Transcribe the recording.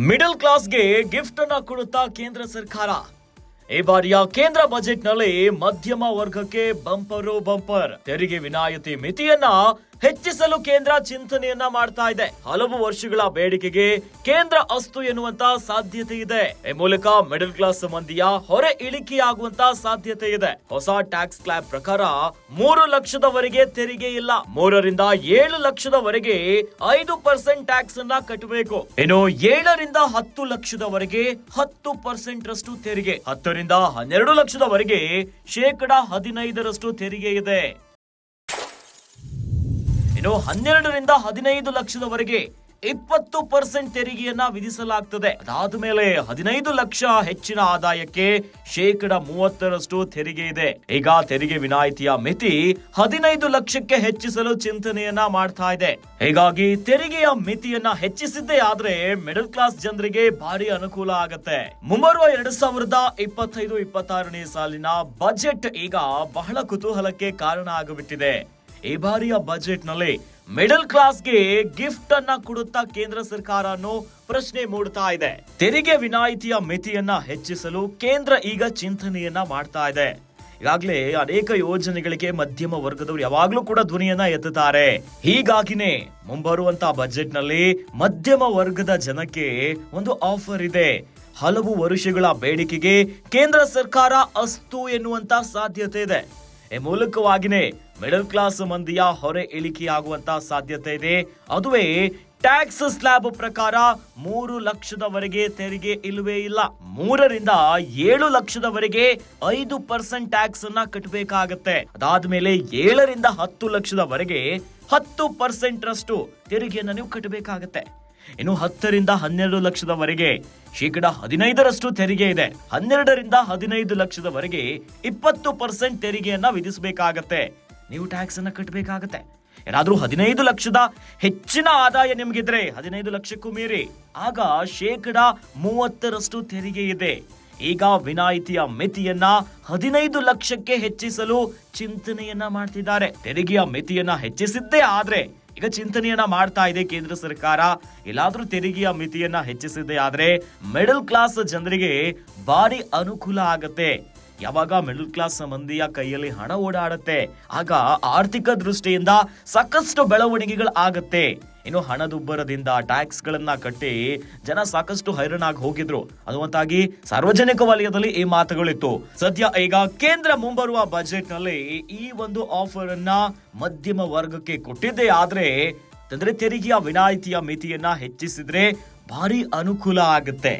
Middle ಕ್ಲಾಸ್ಗೆ gift ಅನ್ನ ಕೊಡುತ್ತಾ ಕೇಂದ್ರ ಸರ್ಕಾರ ಈ ಬಾರಿಯ ಕೇಂದ್ರ ಬಜೆಟ್ ನಲ್ಲಿ ಮಧ್ಯಮ ವರ್ಗಕ್ಕೆ ಬಂಪರ್ ತೆರಿಗೆ ವಿನಾಯಿತಿ ಮಿತಿಯನ್ನ ಹೆಚ್ಚಿಸಲು ಕೇಂದ್ರ ಚಿಂತನೆಯನ್ನ ಮಾಡ್ತಾ ಇದೆ. ಹಲವು ವರ್ಷಗಳ ಬೇಡಿಕೆಗೆ ಕೇಂದ್ರ ಅಸ್ತು ಎನ್ನುವಂತ ಸಾಧ್ಯತೆ ಇದೆ. ಈ ಮೂಲಕ ಮಿಡಲ್ ಕ್ಲಾಸ್ ಮಂದಿಯ ಹೊರೆ ಇಳಿಕೆಯಾಗುವಂತ ಸಾಧ್ಯತೆ ಇದೆ. ಹೊಸ ಟ್ಯಾಕ್ಸ್ ಸ್ಲ್ಯಾಬ್ ಪ್ರಕಾರ 3 ಲಕ್ಷದವರೆಗೆ ತೆರಿಗೆ ಇಲ್ಲ. 3 ರಿಂದ 7 ಲಕ್ಷದವರೆಗೆ 5% ಟ್ಯಾಕ್ಸ್ ಅನ್ನ ಕಟ್ಟಬೇಕು. ಇನ್ನು 7 ರಿಂದ 10 ಲಕ್ಷದವರೆಗೆ 10% ರಷ್ಟು ತೆರಿಗೆ, 10 ರಿಂದ 12 ಲಕ್ಷದವರೆಗೆ 15% ತೆರಿಗೆ ಇದೆ. ಇನ್ನು 12 ರಿಂದ 15 ಲಕ್ಷದವರೆಗೆ 20% ತೆರಿಗೆಯನ್ನ ವಿಧಿಸಲಾಗ್ತದೆ. ಅದಾದ ಮೇಲೆ 15 ಲಕ್ಷ ಹೆಚ್ಚಿನ ಆದಾಯಕ್ಕೆ 30% ತೆರಿಗೆ ಇದೆ. ಈಗ ತೆರಿಗೆ ವಿನಾಯಿತಿಯ ಮಿತಿ 15 ಲಕ್ಷಕ್ಕೆ ಹೆಚ್ಚಿಸಲು ಚಿಂತನೆಯನ್ನ ಮಾಡ್ತಾ ಇದೆ. ಹೀಗಾಗಿ ತೆರಿಗೆಯ ಮಿತಿಯನ್ನ ಹೆಚ್ಚಿಸಿದ್ದೇ ಆದ್ರೆ ಮಿಡಲ್ ಕ್ಲಾಸ್ ಜನರಿಗೆ ಭಾರಿ ಅನುಕೂಲ ಆಗತ್ತೆ. ಮುಂಬರುವ 2025-26ನೇ ಸಾಲಿನ ಬಜೆಟ್ ಈಗ ಬಹಳ ಕುತೂಹಲಕ್ಕೆ ಕಾರಣ ಆಗಿಬಿಟ್ಟಿದೆ. ಈ ಬಾರಿಯ ಬಜೆಟ್ ನಲ್ಲಿ ಮಿಡಲ್ ಕ್ಲಾಸ್ಗೆ ಗಿಫ್ಟ್ ಅನ್ನ ಕೊಡುತ್ತಾ ಕೇಂದ್ರ ಸರ್ಕಾರ ಅನ್ನೋ ಪ್ರಶ್ನೆ ಮೂಡ್ತಾ ಇದೆ. ತೆರಿಗೆ ವಿನಾಯಿತಿಯ ಮಿತಿಯನ್ನ ಹೆಚ್ಚಿಸಲು ಕೇಂದ್ರ ಈಗ ಚಿಂತನೆಯನ್ನ ಮಾಡ್ತಾ ಇದೆ. ಈಗಾಗಲೇ ಅನೇಕ ಯೋಜನೆಗಳಿಗೆ ಮಧ್ಯಮ ವರ್ಗದವರು ಯಾವಾಗ್ಲೂ ಕೂಡ ಧ್ವನಿಯನ್ನ ಎತ್ತುತ್ತಾರೆ. ಹೀಗಾಗಿನೇ ಮುಂಬರುವಂತ ಬಜೆಟ್ ನಲ್ಲಿ ಮಧ್ಯಮ ವರ್ಗದ ಜನಕ್ಕೆ ಒಂದು ಆಫರ್ ಇದೆ. ಹಲವು ವರ್ಷಗಳ ಬೇಡಿಕೆಗೆ ಕೇಂದ್ರ ಸರ್ಕಾರ ಅಸ್ತು ಎನ್ನುವಂತ ಸಾಧ್ಯತೆ ಇದೆ. ಈ ಮೂಲಕವಾಗಿನೇ ಮಿಡಲ್ ಕ್ಲಾಸ್ ಮಂದಿಯ ಹೊರೆ ಇಳಿಕೆಯಾಗುವಂತ ಸಾಧ್ಯತೆ ಇದೆ. ಅದುವೇ ಟ್ಯಾಕ್ಸ್ ಸ್ಲ್ಯಾಬ್ ಪ್ರಕಾರ 3 ಲಕ್ಷದವರೆಗೆ ತೆರಿಗೆ ಇಲ್ಲವೇ ಇಲ್ಲ. 3 ರಿಂದ 7 ಲಕ್ಷದವರೆಗೆ 5% ಟ್ಯಾಕ್ಸ್ ಅನ್ನ ಕಟ್ಟಬೇಕಾಗತ್ತೆ. ಅದಾದ್ಮೇಲೆ 7 ರಿಂದ 10 ಲಕ್ಷದವರೆಗೆ 10% ರಷ್ಟು ತೆರಿಗೆಯನ್ನ ನೀವು ಕಟ್ಟಬೇಕಾಗತ್ತೆ. ಇನ್ನು 10 ರಿಂದ 12 ಲಕ್ಷದವರೆಗೆ 15% ತೆರಿಗೆ ಇದೆ. 12 ರಿಂದ 15 ಲಕ್ಷದವರೆಗೆ 20% ತೆರಿಗೆಯನ್ನ ವಿಧಿಸಬೇಕಾಗತ್ತೆ. ನೀವು ಟ್ಯಾಕ್ಸ್ ಅನ್ನ ಕಟ್ಟಬೇಕಾಗತ್ತೆ. ಏನಾದ್ರೂ 15 ಲಕ್ಷದ ಹೆಚ್ಚಿನ ಆದಾಯ ನಿಮ್ಗಿದ್ರೆ 15 ಲಕ್ಷಕ್ಕೂ ಮೀರಿ ಆಗ 30% ತೆರಿಗೆ ಇದೆ. ಈಗ ವಿನಾಯಿತಿಯ ಮಿತಿಯನ್ನ 15 ಲಕ್ಷಕ್ಕೆ ಹೆಚ್ಚಿಸಲು ಚಿಂತನೆಯನ್ನ ಮಾಡ್ತಿದ್ದಾರೆ. ತೆರಿಗೆಯ ಮಿತಿಯನ್ನ ಹೆಚ್ಚಿಸಿದ್ದೇ ಆದ್ರೆ ಈಗ ಚಿಂತನೆಯನ್ನ ಮಾಡ್ತಾ ಇದೆ ಕೇಂದ್ರ ಸರ್ಕಾರ. ಎಲ್ಲಾದ್ರೂ ತೆರಿಗೆಯ ಮಿತಿಯನ್ನ ಹೆಚ್ಚಿಸಿದ್ದೇ ಆದ್ರೆ ಮಿಡಲ್ ಕ್ಲಾಸ್ ಜನರಿಗೆ ಭಾರಿ ಅನುಕೂಲ ಆಗತ್ತೆ. ಯಾವಾಗ ಮಿಡಲ್ ಕ್ಲಾಸ್ ಮಂದಿಯ ಕೈಯಲ್ಲಿ ಹಣ ಓಡಾಡುತ್ತೆ ಆಗ ಆರ್ಥಿಕ ದೃಷ್ಟಿಯಿಂದ ಸಾಕಷ್ಟು ಬೆಳವಣಿಗೆಗಳು ಆಗತ್ತೆ. ಇನ್ನು ಹಣದುಬ್ಬರದಿಂದ ಟ್ಯಾಕ್ಸ್ ಗಳನ್ನ ಕಟ್ಟಿ ಜನ ಸಾಕಷ್ಟು ಹೈರಾಣಾಗಿ ಹೋಗಿದ್ರು. ಅನ್ನುವಂತಾಗಿ ಸಾರ್ವಜನಿಕ ವಲಯದಲ್ಲಿ ಈ ಮಾತುಗಳಿತ್ತು. ಸದ್ಯ ಈಗ ಕೇಂದ್ರ ಮುಂಬರುವ ಬಜೆಟ್ ನಲ್ಲಿ ಈ ಒಂದು ಆಫರ್ ಅನ್ನ ಮಧ್ಯಮ ವರ್ಗಕ್ಕೆ ಕೊಟ್ಟಿದ್ದೇ ಆದ್ರೆ ತೆರಿಗೆಯ ವಿನಾಯಿತಿಯ ಮಿತಿಯನ್ನ ಹೆಚ್ಚಿಸಿದ್ರೆ ಭಾರಿ ಅನುಕೂಲ ಆಗುತ್ತೆ.